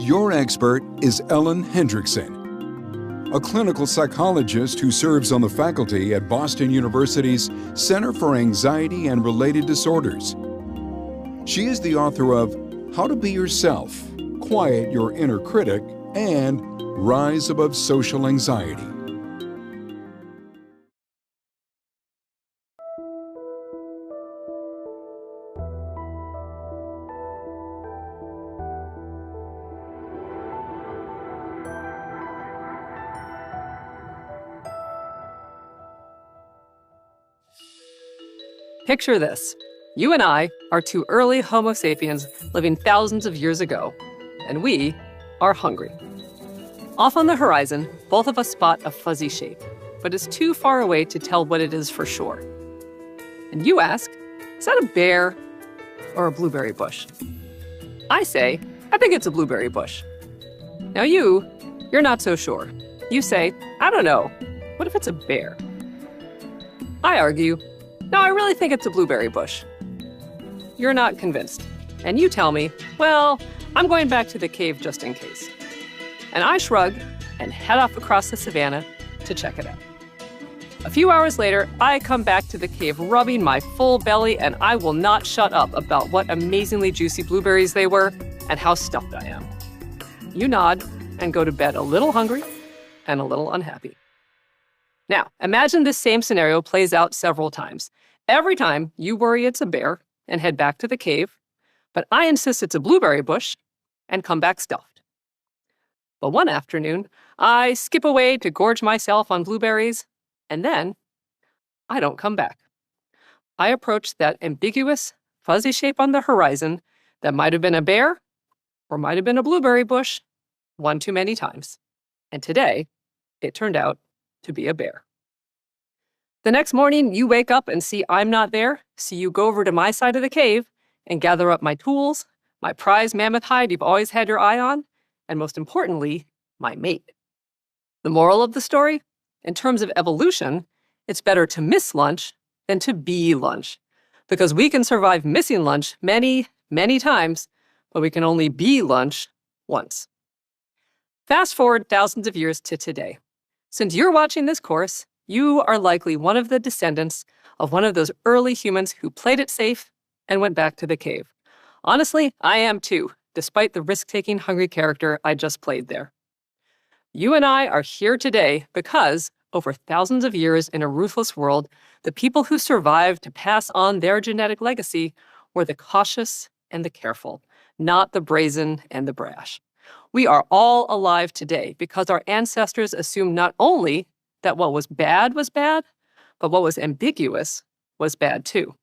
Your expert is Ellen Hendrickson, a clinical psychologist who serves on the faculty at Boston University's Center for Anxiety and Related Disorders. She is the author of How to Be Yourself, Quiet Your Inner Critic, and Rise Above Social Anxiety. Picture this. You and I are two early Homo sapiens living thousands of years ago, and we are hungry. Off on the horizon, both of us spot a fuzzy shape, but it's too far away to tell what it is for sure. And you ask, is that a bear or a blueberry bush? I say, I think it's a blueberry bush. Now you're not so sure. You say, I don't know. What if it's a bear? I argue, no, I really think it's a blueberry bush. You're not convinced. And you tell me, well, I'm going back to the cave just in case. And I shrug and head off across the savannah to check it out. A few hours later, I come back to the cave rubbing my full belly, and I will not shut up about what amazingly juicy blueberries they were and how stuffed I am. You nod and go to bed a little hungry and a little unhappy. Now, imagine this same scenario plays out several times. Every time you worry it's a bear and head back to the cave, but I insist it's a blueberry bush and come back stuffed. But one afternoon, I skip away to gorge myself on blueberries, and then I don't come back. I approach that ambiguous, fuzzy shape on the horizon that might have been a bear or might have been a blueberry bush one too many times. And today, it turned out to be a bear. The next morning, you wake up and see I'm not there, so you go over to my side of the cave and gather up my tools, my prized mammoth hide you've always had your eye on, and most importantly, my mate. The moral of the story? In terms of evolution, it's better to miss lunch than to be lunch, because we can survive missing lunch many, many times, but we can only be lunch once. Fast forward thousands of years to today. Since you're watching this course, you are likely one of the descendants of one of those early humans who played it safe and went back to the cave. Honestly, I am too, despite the risk-taking hungry character I just played there. You and I are here today because, over thousands of years in a ruthless world, the people who survived to pass on their genetic legacy were the cautious and the careful, not the brazen and the brash. We are all alive today because our ancestors assumed not only that what was bad, but what was ambiguous was bad too.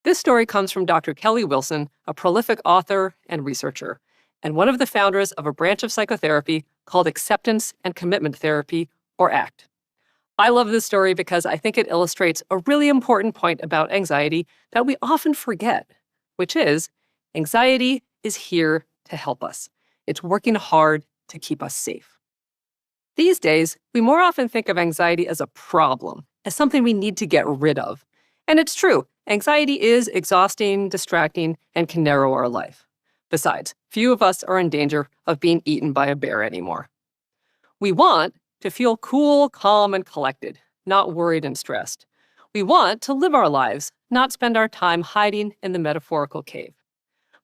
This story comes from Dr. Kelly Wilson, a prolific author and researcher, and one of the founders of a branch of psychotherapy called Acceptance and Commitment Therapy, or ACT. I love this story because I think it illustrates a really important point about anxiety that we often forget, which is anxiety is here to help us. It's working hard to keep us safe. These days, we more often think of anxiety as a problem, as something we need to get rid of. And it's true, anxiety is exhausting, distracting, and can narrow our life. Besides, few of us are in danger of being eaten by a bear anymore. We want to feel cool, calm, and collected, not worried and stressed. We want to live our lives, not spend our time hiding in the metaphorical cave.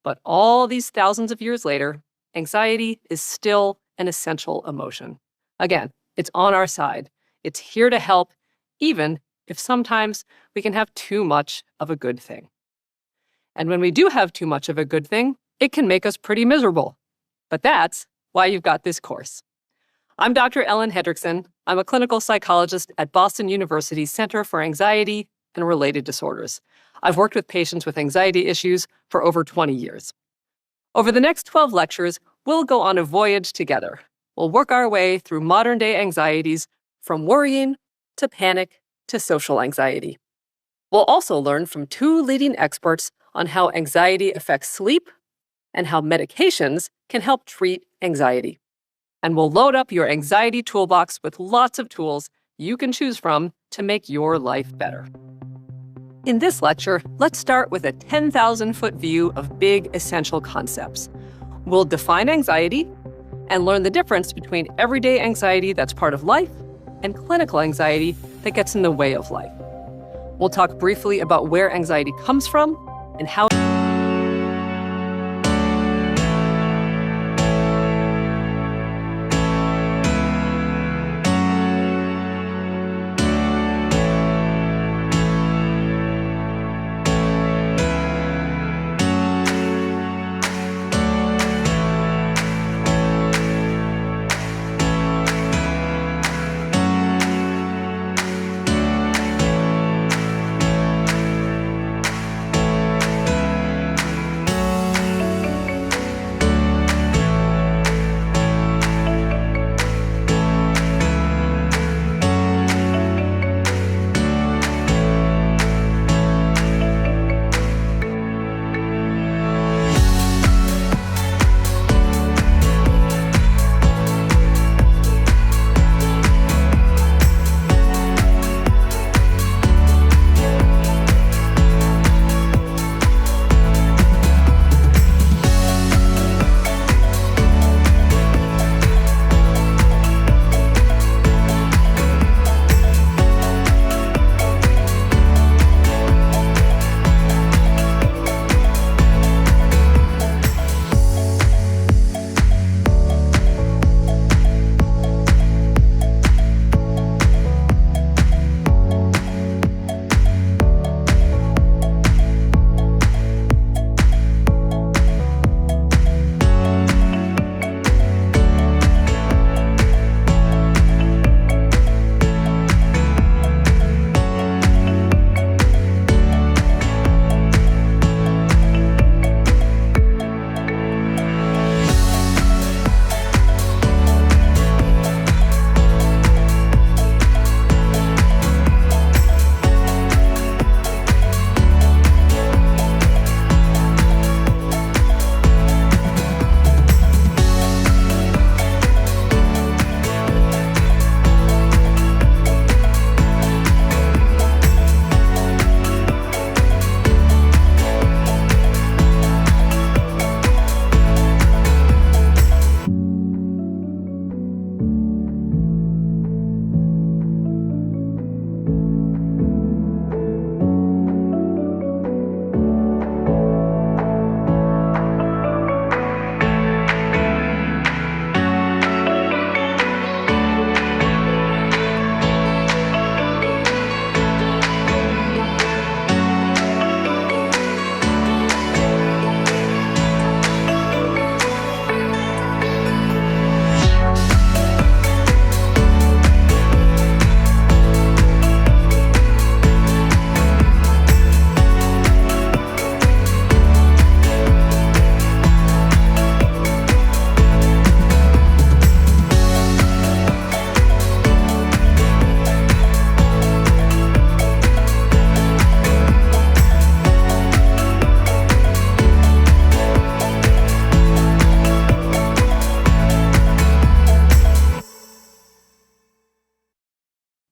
But all these thousands of years later, anxiety is still an essential emotion. Again, it's on our side. It's here to help, even if sometimes we can have too much of a good thing. And when we do have too much of a good thing, it can make us pretty miserable. But that's why you've got this course. I'm Dr. Ellen Hendrickson. I'm a clinical psychologist at Boston University's Center for Anxiety and Related Disorders. I've worked with patients with anxiety issues for over 20 years. Over the next 12 lectures, we'll go on a voyage together. We'll work our way through modern-day anxieties, from worrying to panic to social anxiety. We'll also learn from two leading experts on how anxiety affects sleep and how medications can help treat anxiety. And we'll load up your anxiety toolbox with lots of tools you can choose from to make your life better. In this lecture, let's start with a 10,000-foot view of big essential concepts. We'll define anxiety and learn the difference between everyday anxiety that's part of life and clinical anxiety that gets in the way of life. We'll talk briefly about where anxiety comes from and how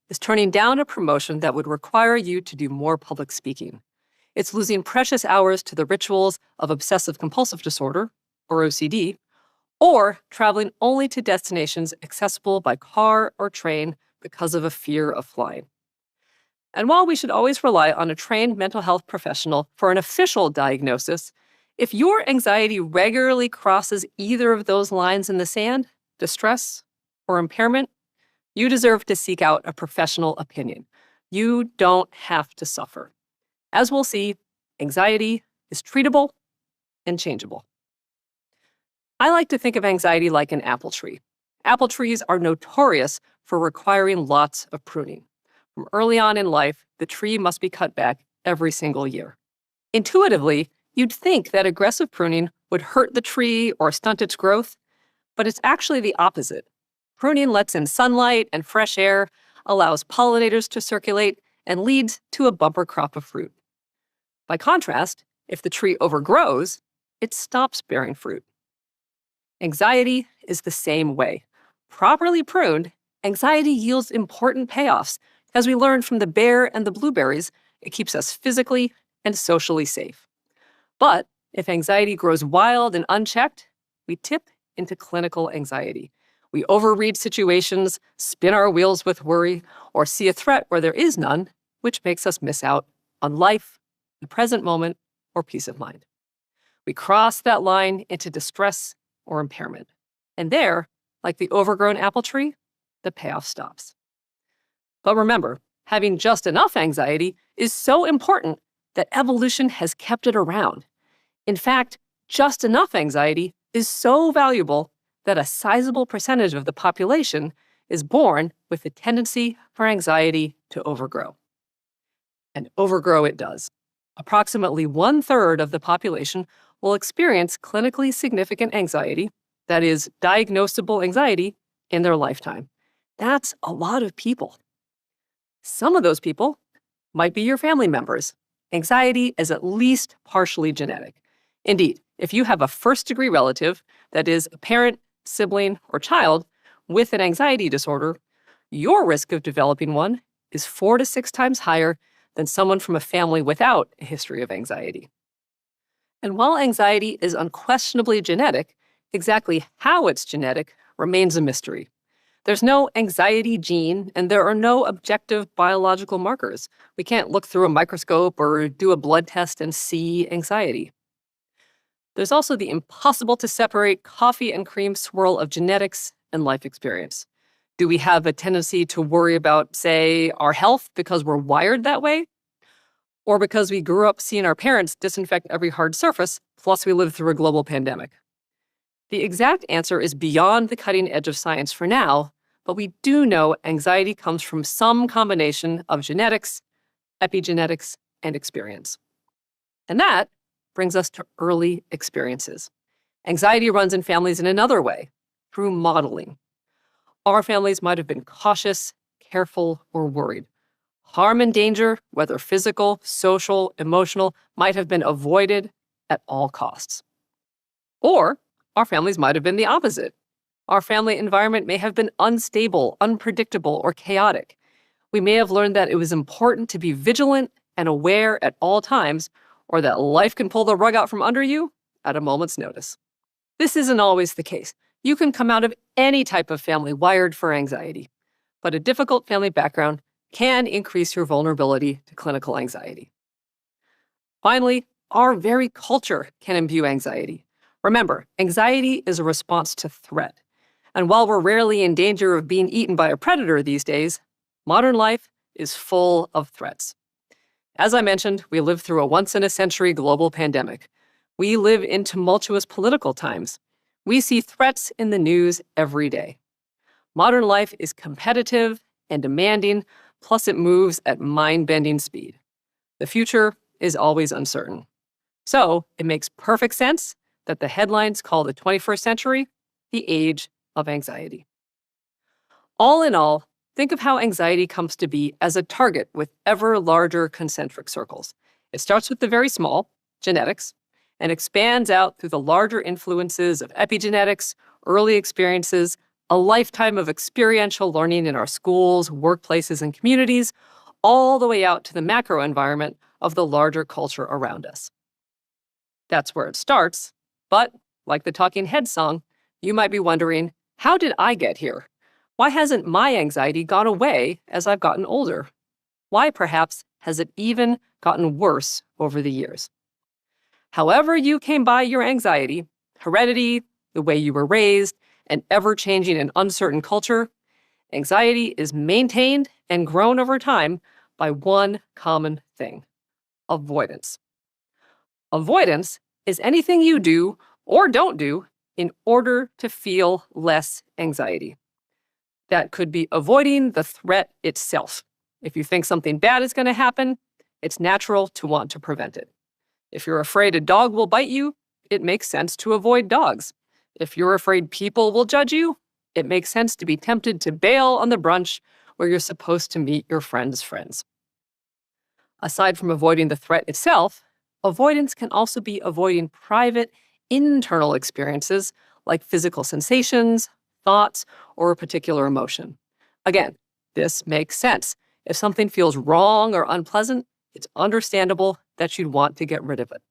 is turning down a promotion that would require you to do more public speaking. It's losing precious hours to the rituals of obsessive-compulsive disorder, or OCD, or traveling only to destinations accessible by car or train because of a fear of flying. And while we should always rely on a trained mental health professional for an official diagnosis, if your anxiety regularly crosses either of those lines in the sand, distress or impairment, you deserve to seek out a professional opinion. You don't have to suffer. As we'll see, anxiety is treatable and changeable. I like to think of anxiety like an apple tree. Apple trees are notorious for requiring lots of pruning. From early on in life, the tree must be cut back every single year. Intuitively, you'd think that aggressive pruning would hurt the tree or stunt its growth, but it's actually the opposite. Pruning lets in sunlight and fresh air, allows pollinators to circulate, and leads to a bumper crop of fruit. By contrast, if the tree overgrows, it stops bearing fruit. Anxiety is the same way. Properly pruned, anxiety yields important payoffs. As we learned from the bear and the blueberries, it keeps us physically and socially safe. But if anxiety grows wild and unchecked, we tip into clinical anxiety. We overread situations, spin our wheels with worry, or see a threat where there is none, which makes us miss out on life, the present moment, or peace of mind. We cross that line into distress or impairment. And there, like the overgrown apple tree, the payoff stops. But remember, having just enough anxiety is so important that evolution has kept it around. In fact, just enough anxiety is so valuable that a sizable percentage of the population is born with a tendency for anxiety to overgrow. And overgrow it does. Approximately 1/3 of the population will experience clinically significant anxiety, that is, diagnosable anxiety, in their lifetime. That's a lot of people. Some of those people might be your family members. Anxiety is at least partially genetic. Indeed, if you have a first-degree relative, that is, a parent, sibling, or child, with an anxiety disorder, your risk of developing one is 4 to 6 times higher than someone from a family without a history of anxiety. And while anxiety is unquestionably genetic, exactly how it's genetic remains a mystery. There's no anxiety gene, and there are no objective biological markers. We can't look through a microscope or do a blood test and see anxiety. There's also the impossible-to-separate coffee and cream swirl of genetics and life experience. Do we have a tendency to worry about, say, our health because we're wired that way? Or because we grew up seeing our parents disinfect every hard surface, plus we lived through a global pandemic? The exact answer is beyond the cutting edge of science for now, but we do know anxiety comes from some combination of genetics, epigenetics, and experience. And that brings us to early experiences. Anxiety runs in families in another way, through modeling. Our families might have been cautious, careful, or worried. Harm and danger, whether physical, social, emotional, might have been avoided at all costs. Or our families might have been the opposite. Our family environment may have been unstable, unpredictable, or chaotic. We may have learned that it was important to be vigilant and aware at all times, or that life can pull the rug out from under you at a moment's notice. This isn't always the case. You can come out of any type of family wired for anxiety, but a difficult family background can increase your vulnerability to clinical anxiety. Finally, our very culture can imbue anxiety. Remember, anxiety is a response to threat. And while we're rarely in danger of being eaten by a predator these days, modern life is full of threats. As I mentioned, we live through a once-in-a-century global pandemic. We live in tumultuous political times. We see threats in the news every day. Modern life is competitive and demanding, plus it moves at mind-bending speed. The future is always uncertain. So it makes perfect sense that the headlines call the 21st century the age of anxiety. All in all, think of how anxiety comes to be as a target with ever larger concentric circles. It starts with the very small, genetics, and expands out through the larger influences of epigenetics, early experiences, a lifetime of experiential learning in our schools, workplaces, and communities, all the way out to the macro environment of the larger culture around us. That's where it starts, but like the Talking Heads song, you might be wondering, how did I get here? Why hasn't my anxiety gone away as I've gotten older? Why, perhaps, has it even gotten worse over the years? However you came by your anxiety, heredity, the way you were raised, an ever-changing and uncertain culture, anxiety is maintained and grown over time by one common thing: avoidance. Avoidance is anything you do or don't do in order to feel less anxiety. That could be avoiding the threat itself. If you think something bad is going to happen, it's natural to want to prevent it. If you're afraid a dog will bite you, it makes sense to avoid dogs. If you're afraid people will judge you, it makes sense to be tempted to bail on the brunch where you're supposed to meet your friends' friends. Aside from avoiding the threat itself, avoidance can also be avoiding private, internal experiences like physical sensations, thoughts, or a particular emotion. Again, this makes sense. If something feels wrong or unpleasant, it's understandable that you'd want to get rid of it.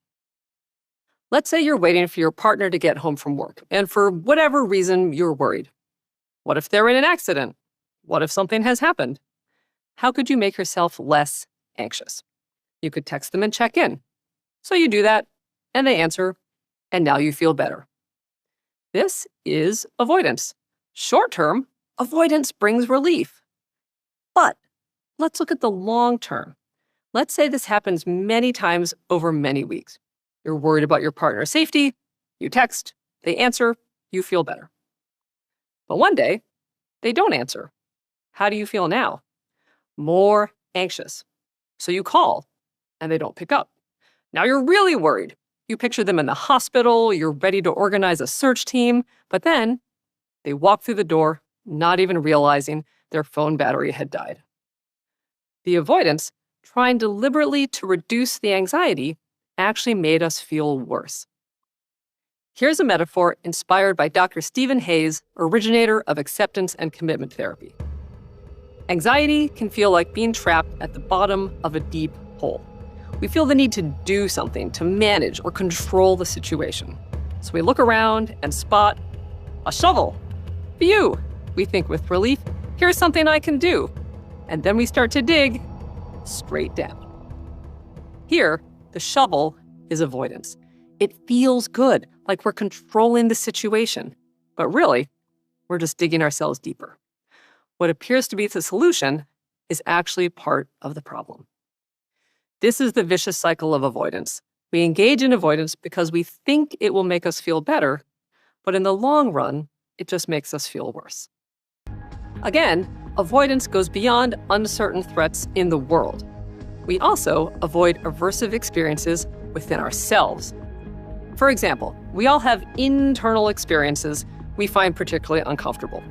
Let's say you're waiting for your partner to get home from work, and for whatever reason, you're worried. What if they're in an accident? What if something has happened? How could you make yourself less anxious? You could text them and check in. So you do that, and they answer, and now you feel better. This is avoidance. Short-term, avoidance brings relief. But let's look at the long term. Let's say this happens many times over many weeks. You're worried about your partner's safety, you text, they answer, you feel better. But one day, they don't answer. How do you feel now? More anxious. So you call, and they don't pick up. Now you're really worried. You picture them in the hospital, you're ready to organize a search team, but then they walk through the door, not even realizing their phone battery had died. The avoidance, trying deliberately to reduce the anxiety, actually made us feel worse. Here's a metaphor inspired by Dr. Stephen Hayes, originator of acceptance and commitment therapy. Anxiety can feel like being trapped at the bottom of a deep hole. We feel the need to do something, to manage or control the situation. So we look around and spot a shovel. Phew, we think with relief, here's something I can do. And then we start to dig straight down. Here, the shovel is avoidance. It feels good, like we're controlling the situation. But really, we're just digging ourselves deeper. What appears to be the solution is actually part of the problem. This is the vicious cycle of avoidance. We engage in avoidance because we think it will make us feel better, but in the long run, it just makes us feel worse. Again, avoidance goes beyond uncertain threats in the world. We also avoid aversive experiences within ourselves. For example, we all have internal experiences we find particularly uncomfortable.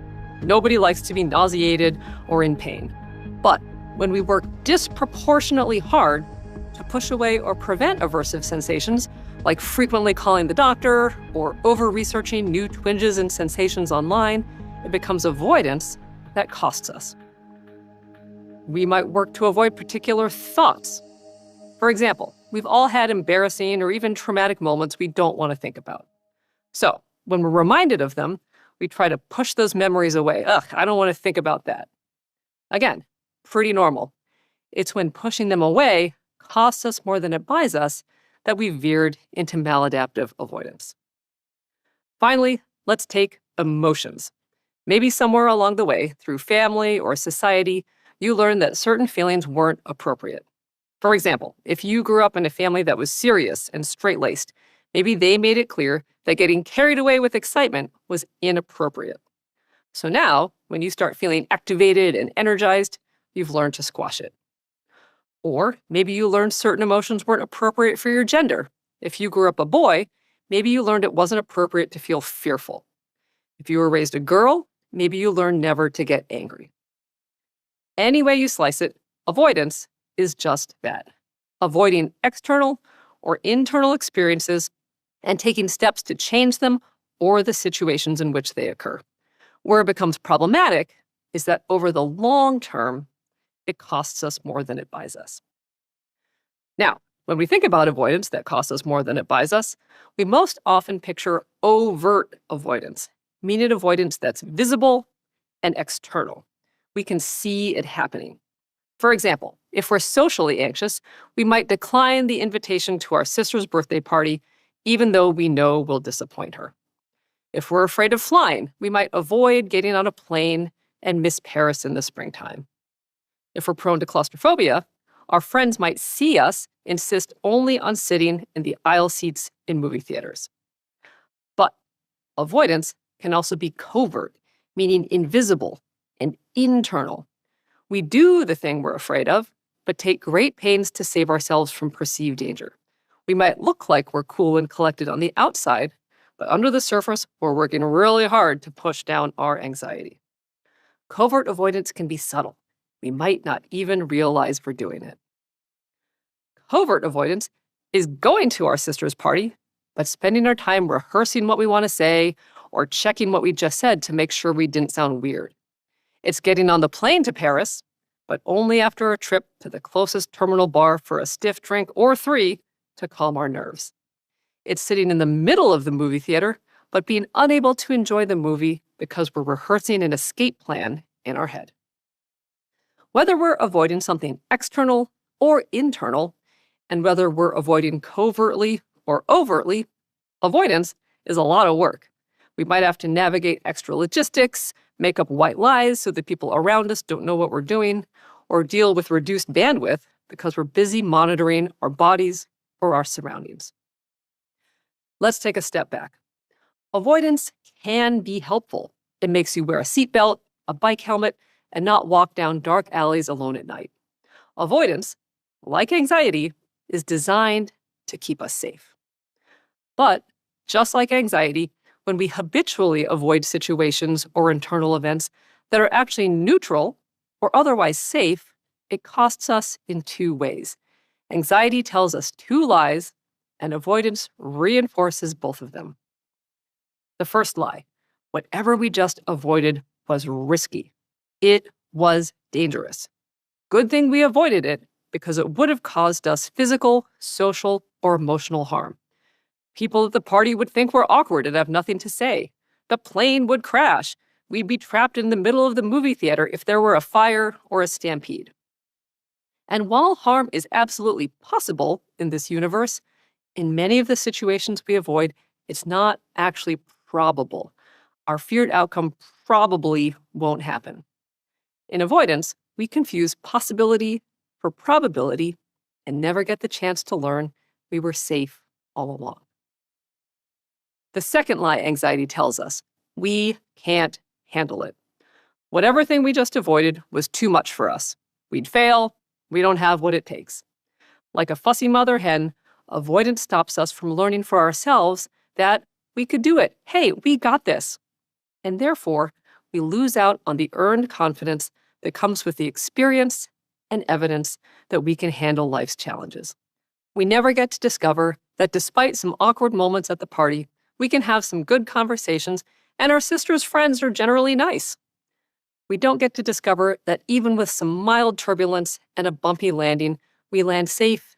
Nobody likes to be nauseated or in pain. But when we work disproportionately hard to push away or prevent aversive sensations, like frequently calling the doctor or over-researching new twinges and sensations online, it becomes avoidance that costs us. We might work to avoid particular thoughts. For example, we've all had embarrassing or even traumatic moments we don't want to think about. So, when we're reminded of them, we try to push those memories away. I don't want to think about that. Again, pretty normal. It's when pushing them away costs us more than it buys us that we veered into maladaptive avoidance. Finally, let's take emotions. Maybe somewhere along the way, through family or society, you learned that certain feelings weren't appropriate. For example, if you grew up in a family that was serious and straight-laced, maybe they made it clear that getting carried away with excitement was inappropriate. So now, when you start feeling activated and energized, you've learned to squash it. Or maybe you learned certain emotions weren't appropriate for your gender. If you grew up a boy, maybe you learned it wasn't appropriate to feel fearful. If you were raised a girl, maybe you learned never to get angry. Any way you slice it, avoidance is just that. Avoiding external or internal experiences and taking steps to change them or the situations in which they occur. Where it becomes problematic is that over the long term, it costs us more than it buys us. Now, when we think about avoidance that costs us more than it buys us, we most often picture overt avoidance, meaning avoidance that's visible and external. We can see it happening. For example, if we're socially anxious, we might decline the invitation to our sister's birthday party, even though we know we'll disappoint her. If we're afraid of flying, we might avoid getting on a plane and miss Paris in the springtime. If we're prone to claustrophobia, our friends might see us insist only on sitting in the aisle seats in movie theaters. But avoidance can also be covert, meaning invisible and internal. We do the thing we're afraid of, but take great pains to save ourselves from perceived danger. We might look like we're cool and collected on the outside, but under the surface, we're working really hard to push down our anxiety. Covert avoidance can be subtle. We might not even realize we're doing it. Covert avoidance is going to our sister's party, but spending our time rehearsing what we want to say or checking what we just said to make sure we didn't sound weird. It's getting on the plane to Paris, but only after a trip to the closest terminal bar for a stiff drink or 3 to calm our nerves. It's sitting in the middle of the movie theater, but being unable to enjoy the movie because we're rehearsing an escape plan in our head. Whether we're avoiding something external or internal, and whether we're avoiding covertly or overtly, avoidance is a lot of work. We might have to navigate extra logistics, make up white lies so that people around us don't know what we're doing, or deal with reduced bandwidth because we're busy monitoring our bodies or our surroundings. Let's take a step back. Avoidance can be helpful. It makes you wear a seatbelt, a bike helmet, and not walk down dark alleys alone at night. Avoidance, like anxiety, is designed to keep us safe. But just like anxiety, when we habitually avoid situations or internal events that are actually neutral or otherwise safe, it costs us in two ways. Anxiety tells us two lies, and avoidance reinforces both of them. The first lie, whatever we just avoided was risky. It was dangerous. Good thing we avoided it because it would have caused us physical, social, or emotional harm. People at the party would think we're awkward and have nothing to say. The plane would crash. We'd be trapped in the middle of the movie theater if there were a fire or a stampede. And while harm is absolutely possible in this universe, in many of the situations we avoid, it's not actually probable. Our feared outcome probably won't happen. In avoidance, we confuse possibility for probability and never get the chance to learn we were safe all along. The second lie anxiety tells us, we can't handle it. Whatever thing we just avoided was too much for us. We'd fail. We don't have what it takes. Like a fussy mother hen, avoidance stops us from learning for ourselves that we could do it. Hey, we got this. And therefore, we lose out on the earned confidence that comes with the experience and evidence that we can handle life's challenges. We never get to discover that despite some awkward moments at the party, we can have some good conversations and our sister's friends are generally nice. We don't get to discover that even with some mild turbulence and a bumpy landing, we land safe.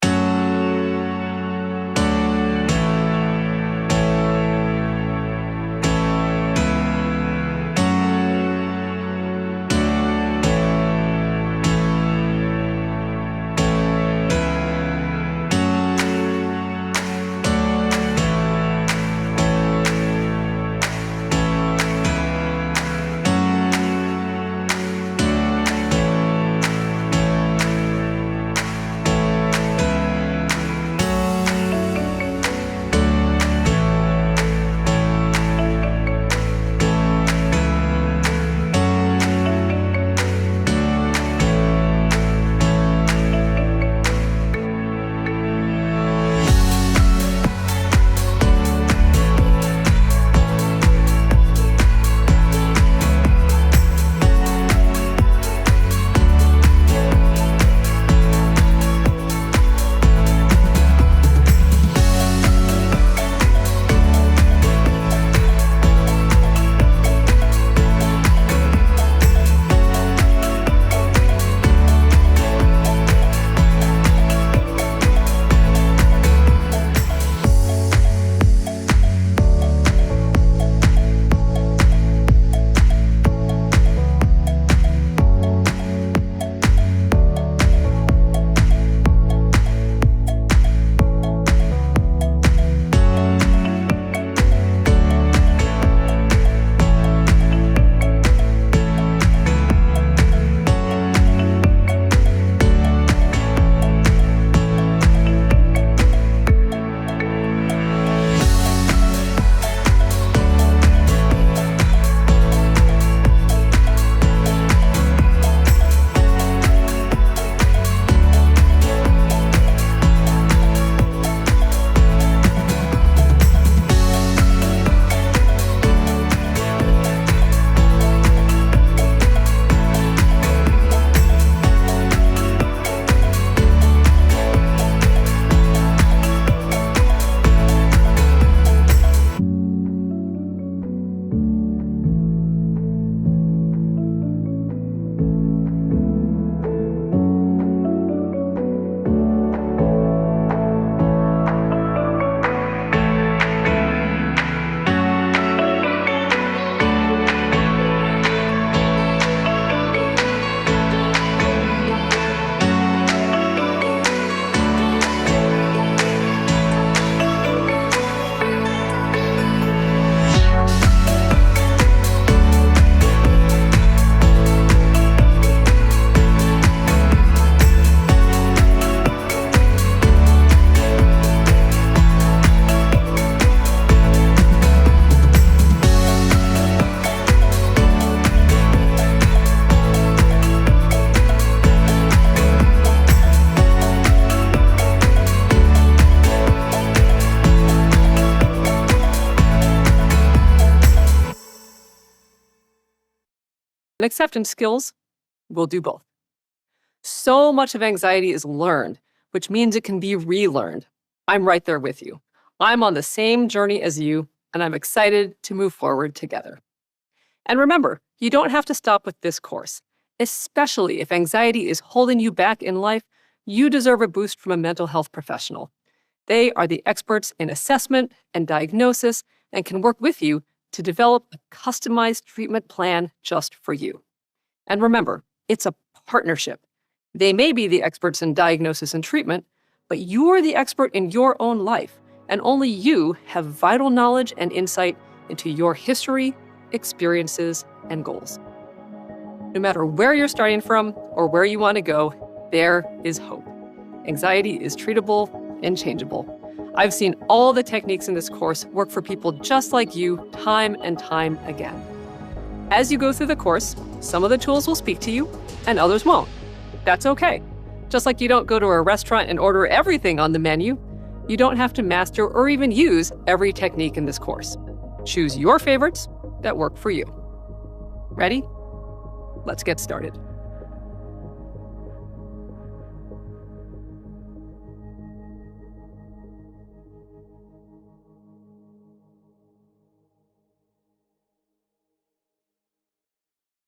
acceptance skills, we'll do both. So much of anxiety is learned, which means it can be relearned. I'm right there with you. I'm on the same journey as you, and I'm excited to move forward together. And remember, you don't have to stop with this course. Especially if anxiety is holding you back in life, you deserve a boost from a mental health professional. They are the experts in assessment and diagnosis and can work with you to develop a customized treatment plan just for you. And remember, it's a partnership. They may be the experts in diagnosis and treatment, but you're the expert in your own life, and only you have vital knowledge and insight into your history, experiences, and goals. No matter where you're starting from or where you want to go, there is hope. Anxiety is treatable and changeable. I've seen all the techniques in this course work for people just like you time and time again. As you go through the course, some of the tools will speak to you and others won't. That's okay. Just like you don't go to a restaurant and order everything on the menu, you don't have to master or even use every technique in this course. Choose your favorites that work for you. Ready? Let's get started.